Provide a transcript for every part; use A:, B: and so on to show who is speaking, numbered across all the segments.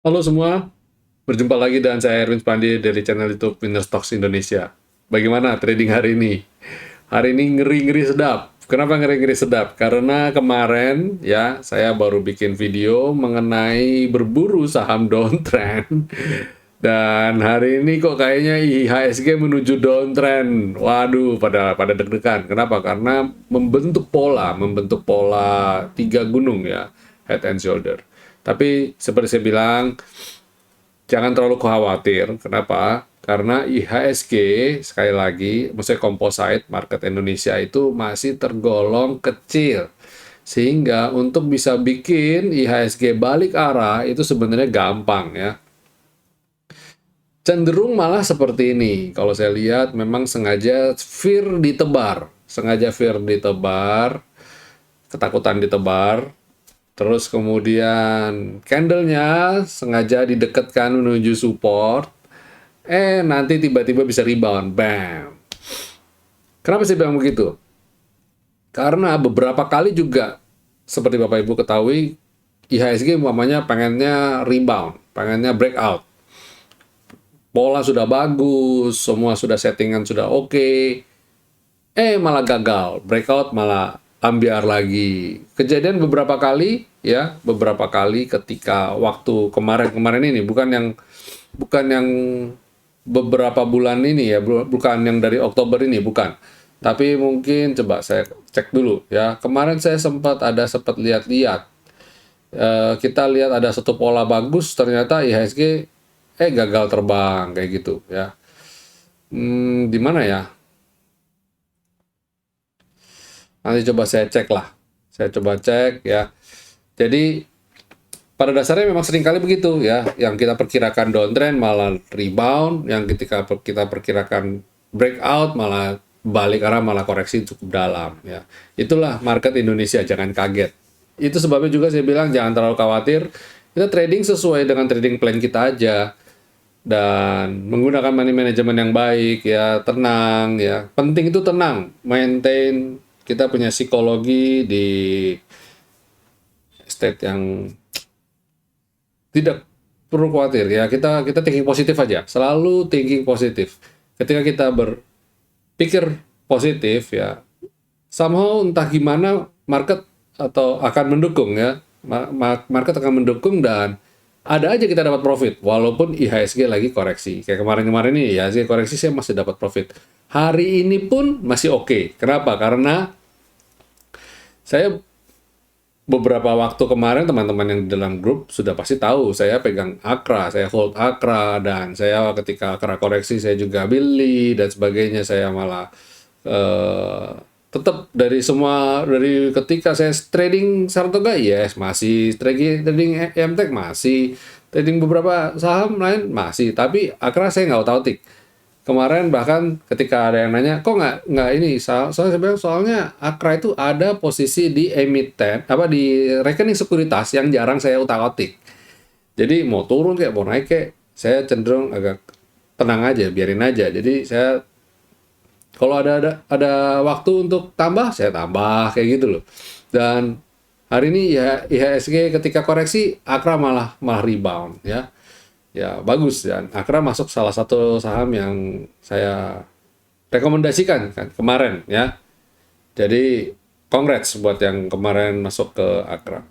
A: Halo semua, berjumpa lagi dengan saya Erwin Spandi dari channel YouTube Winner Stocks Indonesia. Bagaimana trading hari ini? Hari ini ngeri-ngeri sedap. Kenapa ngeri-ngeri sedap? Karena kemarin ya saya baru bikin video mengenai berburu saham downtrend. Dan hari ini kok kayaknya IHSG menuju downtrend. Waduh, pada deg-degan. Kenapa? Karena membentuk pola tiga gunung ya, head and shoulder. Tapi seperti saya bilang, jangan terlalu khawatir. Kenapa? Karena IHSG, sekali lagi, maksudnya composite market Indonesia itu masih tergolong kecil. Sehingga untuk bisa bikin IHSG balik arah itu sebenarnya gampang ya. Cenderung malah seperti ini. Kalau saya lihat memang sengaja fear ditebar. Sengaja fear ditebar, ketakutan ditebar, terus kemudian candlenya sengaja didekatkan menuju support, nanti tiba-tiba bisa rebound, bam. Kenapa saya bilang begitu? Karena beberapa kali juga, seperti Bapak Ibu ketahui, IHSG umpamanya pengennya rebound, pengennya breakout. Pola sudah bagus, semua sudah settingan sudah oke, malah gagal, breakout malah ambiar lagi. Kejadian beberapa kali ya, beberapa kali ketika waktu kemarin-kemarin ini, bukan yang beberapa bulan ini ya, bukan yang dari Oktober ini, bukan. Tapi mungkin coba saya cek dulu ya. Kemarin saya sempat lihat-lihat. Kita lihat ada satu pola bagus, ternyata IHSG gagal terbang kayak gitu ya. Di mana ya? Nanti coba saya cek lah. Saya coba cek ya. Jadi pada dasarnya memang seringkali begitu ya. Yang kita perkirakan downtrend malah rebound, yang ketika kita perkirakan breakout malah balik arah, malah koreksi cukup dalam ya. Itulah market Indonesia, jangan kaget. Itu sebabnya juga saya bilang jangan terlalu khawatir. Kita trading sesuai dengan trading plan kita aja dan menggunakan money management yang baik ya, tenang ya. Penting itu tenang, maintain kita punya psikologi di state yang tidak perlu khawatir ya. Kita thinking positif aja, selalu thinking positif. Ketika kita berpikir positif ya, somehow entah gimana market atau akan mendukung ya. Market akan mendukung dan ada aja kita dapat profit walaupun IHSG lagi koreksi. Kayak kemarin-kemarin ini IHSG koreksi saya masih dapat profit. Hari ini pun masih oke. Kenapa? Karena saya beberapa waktu kemarin teman-teman yang di dalam grup sudah pasti tahu saya pegang Akra, saya hold Akra, dan saya ketika Akra koreksi saya juga beli dan sebagainya. Saya malah tetap dari ketika saya trading Saratoga yes masih, trading MTech masih, trading beberapa saham lain masih, tapi Akra saya nggak otak-atik. Kemarin bahkan ketika ada yang nanya, kok nggak ini? Soalnya saya bilang, soalnya Akra itu ada posisi di emiten, apa di rekening sekuritas yang jarang saya utak-atik. Jadi mau turun kayak mau naik kayak, saya cenderung agak tenang aja, biarin aja. Jadi saya kalau ada waktu untuk tambah, saya tambah kayak gitu loh. Dan hari ini ya IHSG ketika koreksi, Akra malah rebound ya. Ya bagus, dan Akra masuk salah satu saham yang saya rekomendasikan kan kemarin ya. Jadi congrats buat yang kemarin masuk ke Akra.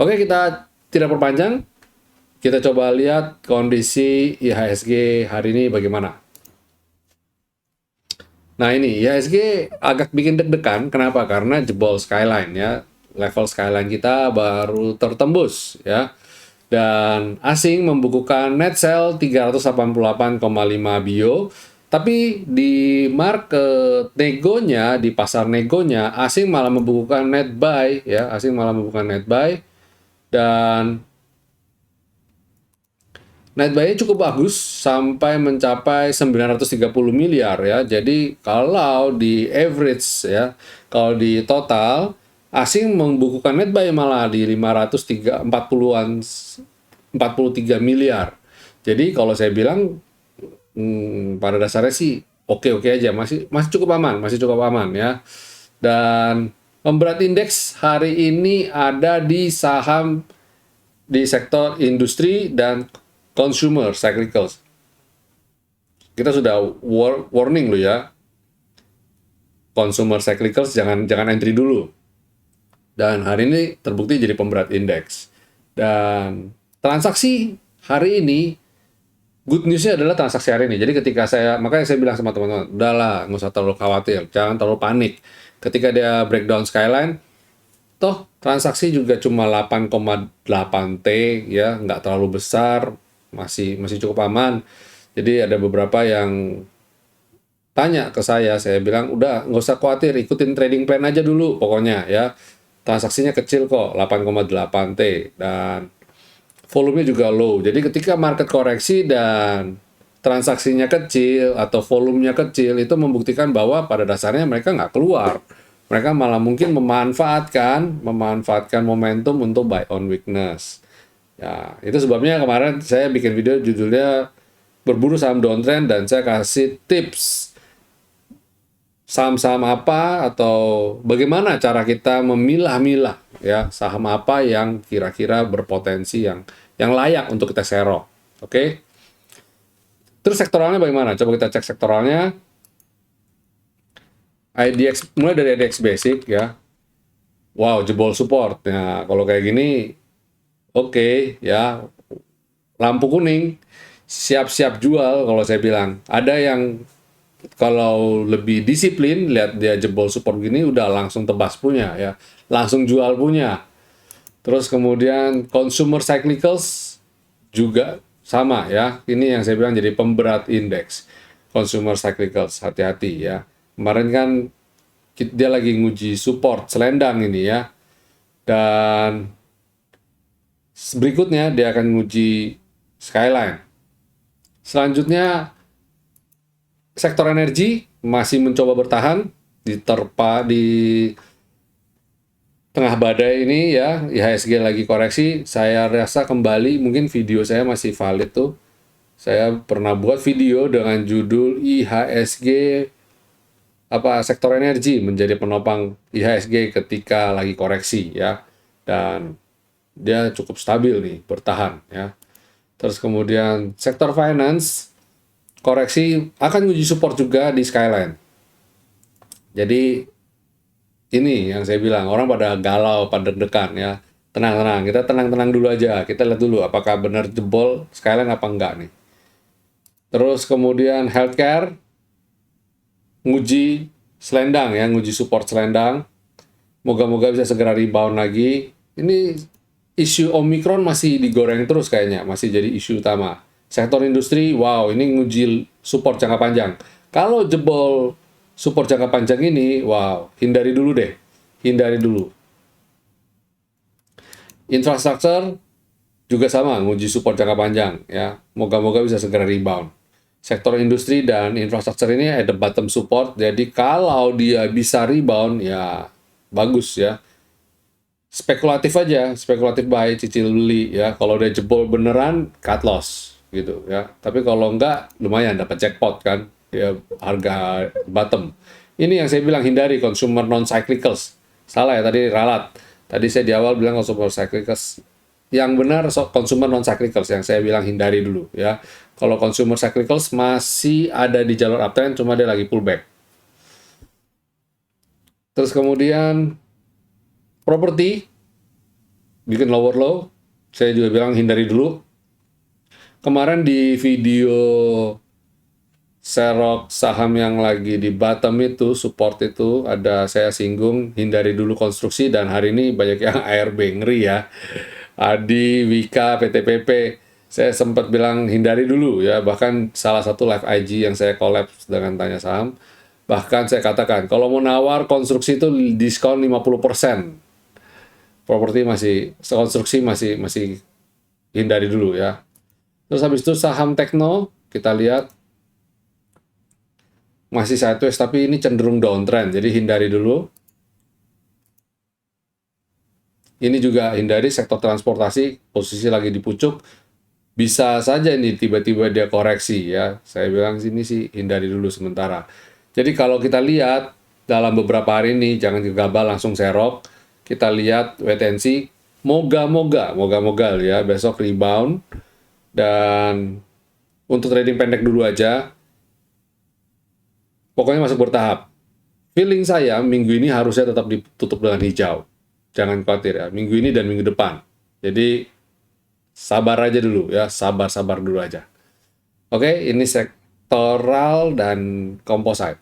A: Oke, kita tidak perpanjang. Kita coba lihat kondisi IHSG hari ini bagaimana. Nah ini IHSG agak bikin deg-degan. Kenapa? Karena jebol skyline ya. Level skyline kita baru tertembus ya. Dan asing membukukan net sell 388,5 bio. Tapi di market negonya, di pasar negonya, asing malah membukukan net buy ya. Asing malah membukukan net buy. Dan net buy-nya cukup bagus sampai mencapai 930 miliar ya. Jadi kalau di average ya, kalau di total asing membukukan net buy malah di 540-an 43 miliar. Jadi kalau saya bilang pada dasarnya sih oke-oke aja, masih cukup aman ya. Dan pemberat indeks hari ini ada di saham di sektor industri dan consumer cyclicals. Kita sudah warning loh ya, consumer cyclicals jangan entry dulu. Dan hari ini terbukti jadi pemberat indeks. Dan transaksi hari ini, good newsnya adalah transaksi hari ini. Jadi makanya saya bilang sama teman-teman, udahlah, nggak usah terlalu khawatir, jangan terlalu panik. Ketika dia breakdown skyline, toh transaksi juga cuma 8,8 T ya, nggak terlalu besar, masih cukup aman. Jadi ada beberapa yang tanya ke saya bilang udah nggak usah khawatir, ikutin trading plan aja dulu pokoknya ya. Transaksinya kecil kok, 8,8 T dan volumenya juga low. Jadi ketika market koreksi dan transaksinya kecil atau volumenya kecil, itu membuktikan bahwa pada dasarnya mereka nggak keluar. Mereka malah mungkin memanfaatkan momentum untuk buy on weakness. Ya, itu sebabnya kemarin saya bikin video judulnya berburu saham downtrend dan saya kasih tips saham-saham apa atau bagaimana cara kita memilah-milah ya saham apa yang kira-kira berpotensi yang layak untuk kita serok. Oke. Terus sektoralnya bagaimana? Coba kita cek sektoralnya. IDX mulai dari IDX basic ya. Wow, jebol support. Nah, kalau kayak gini oke, ya. Lampu kuning, siap-siap jual kalau saya bilang. Ada yang kalau lebih disiplin, lihat dia jebol support gini, udah langsung tebas punya ya, langsung jual punya. Terus kemudian consumer cyclicals juga sama ya, ini yang saya bilang jadi pemberat indeks. Consumer cyclicals, hati-hati ya. Kemarin kan dia lagi nguji support selendang ini ya, dan berikutnya dia akan nguji skyline. Selanjutnya sektor energi masih mencoba bertahan di tengah badai ini ya. IHSG lagi koreksi. Saya rasa kembali mungkin video saya masih valid tuh. Saya pernah buat video dengan judul IHSG sektor energi menjadi penopang IHSG ketika lagi koreksi ya. Dan dia cukup stabil nih, bertahan ya. Terus kemudian sektor finance koreksi akan uji support juga di skyline. Jadi ini yang saya bilang, orang pada galau, pada deg-degan ya. Tenang-tenang, kita tenang-tenang dulu aja. Kita lihat dulu apakah benar jebol skyline apa enggak nih. Terus kemudian healthcare nguji selendang ya, nguji support selendang. Moga-moga bisa segera rebound lagi. Ini isu Omicron masih digoreng terus kayaknya, masih jadi isu utama. Sektor industri, wow, ini nguji support jangka panjang. Kalau jebol support jangka panjang ini, wow, hindari dulu deh. Hindari dulu. Infrastruktur juga sama, nguji support jangka panjang. Ya, moga-moga bisa segera rebound. Sektor industri dan infrastruktur ini ada bottom support, jadi kalau dia bisa rebound, ya bagus ya. Spekulatif aja, spekulatif buy, cicil beli ya. Kalau dia jebol beneran, cut loss gitu ya. Tapi kalau enggak, lumayan dapat jackpot kan, ya harga bottom. Ini yang saya bilang hindari consumer non cyclicals. Salah ya tadi ralat. Tadi saya di awal bilang consumer cyclicals. Yang benar consumer non cyclicals yang saya bilang hindari dulu ya. Kalau consumer cyclicals masih ada di jalur uptrend, cuma dia lagi pullback. Terus kemudian properti bikin lower low, saya juga bilang hindari dulu. Kemarin di video serok saham yang lagi di bottom itu, support itu, ada saya singgung hindari dulu konstruksi, dan hari ini banyak yang ARB, ngeri ya. Adi, Wika, PTPP, saya sempat bilang hindari dulu ya. Bahkan salah satu live IG yang saya collab dengan Tanya Saham, bahkan saya katakan kalau mau nawar konstruksi itu diskon 50%. Properti konstruksi masih hindari dulu ya. Terus habis itu saham tekno, kita lihat masih sideways tapi ini cenderung downtrend, jadi hindari dulu. Ini juga hindari sektor transportasi, posisi lagi di pucuk. Bisa saja ini tiba-tiba dia koreksi ya. Saya bilang sini sih hindari dulu sementara. Jadi kalau kita lihat dalam beberapa hari ini, jangan gegabah langsung serok. Kita lihat wait and see. moga-moga ya besok rebound. Dan untuk trading pendek dulu aja, pokoknya masuk bertahap. Feeling saya minggu ini harusnya tetap ditutup dengan hijau. Jangan khawatir ya, minggu ini dan minggu depan. Jadi sabar aja dulu ya, sabar-sabar dulu aja. Oke, ini sektoral dan composite.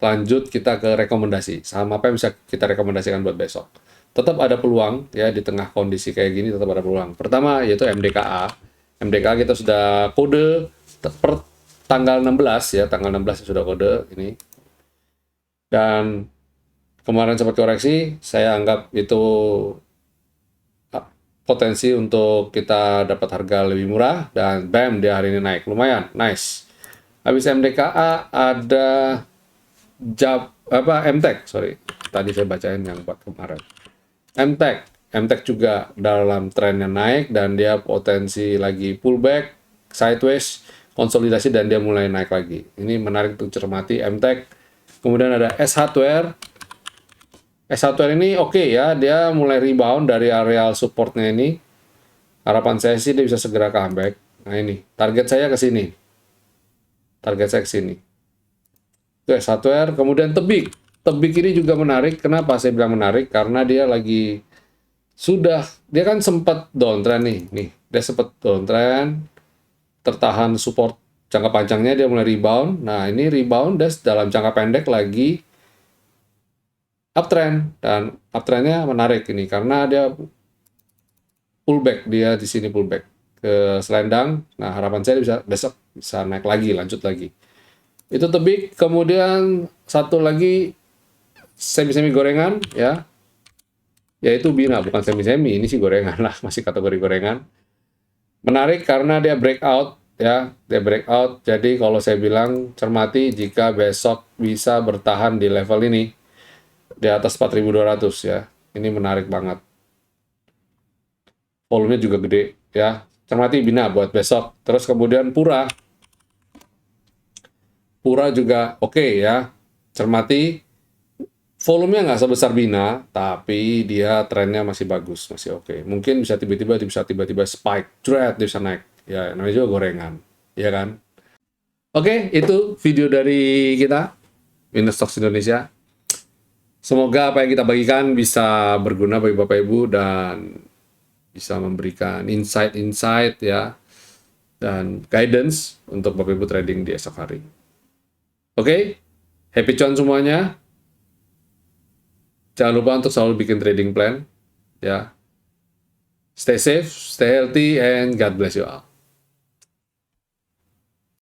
A: Lanjut kita ke rekomendasi. Saham apa yang bisa kita rekomendasikan buat besok? Tetap ada peluang ya, di tengah kondisi kayak gini tetap ada peluang. Pertama yaitu MDKA. MDKA kita sudah kode per tanggal 16 ya, tanggal 16 sudah kode ini. Dan kemarin sempat koreksi, saya anggap itu potensi untuk kita dapat harga lebih murah, dan bam, dia hari ini naik, lumayan, nice. Habis MDKA ada MTEK, sorry, tadi saya bacain yang buat kemarin. MTEK juga dalam trennya naik, dan dia potensi lagi pullback, sideways, konsolidasi, dan dia mulai naik lagi. Ini menarik untuk cermati MTEK. Kemudian ada S Hardware. S Hardware ini oke ya, dia mulai rebound dari areal supportnya ini. Harapan saya sih dia bisa segera comeback. Nah ini, target saya ke sini. Target saya ke sini. Itu S Hardware, kemudian Tebik. Tebik ini juga menarik. Kenapa saya bilang menarik? Karena dia lagi dia kan sempat downtrend nih. Nih, dia sempat downtrend, tertahan support jangka panjangnya, dia mulai rebound. Nah, ini rebound dalam jangka pendek lagi uptrend, dan uptrendnya menarik ini karena dia pullback, dia di sini pullback ke selendang. Nah, harapan saya besok bisa naik lagi, lanjut lagi. Itu Tebik. Kemudian satu lagi semi-semi gorengan ya, yaitu Bina. Bukan semi-semi, ini sih gorengan lah, masih kategori gorengan. Menarik karena dia breakout ya, dia breakout. Jadi kalau saya bilang cermati jika besok bisa bertahan di level ini, di atas 4.200 ya. Ini menarik banget. Volumenya juga gede ya. Cermati Bina buat besok. Terus kemudian Pura. Pura juga oke ya. Cermati. Volumenya nggak sebesar Bina, tapi dia trennya masih bagus, masih oke. Mungkin bisa tiba-tiba spike, dread, dia bisa naik. Ya, namanya juga gorengan. Ya kan? Oke, itu video dari kita, Stocks Indonesia. Semoga apa yang kita bagikan bisa berguna bagi Bapak Ibu dan bisa memberikan insight-insight ya, dan guidance untuk Bapak Ibu trading di esok hari. Oke, happy cuan semuanya. Jangan lupa untuk selalu bikin trading plan ya. Stay safe, stay healthy, and God bless you all.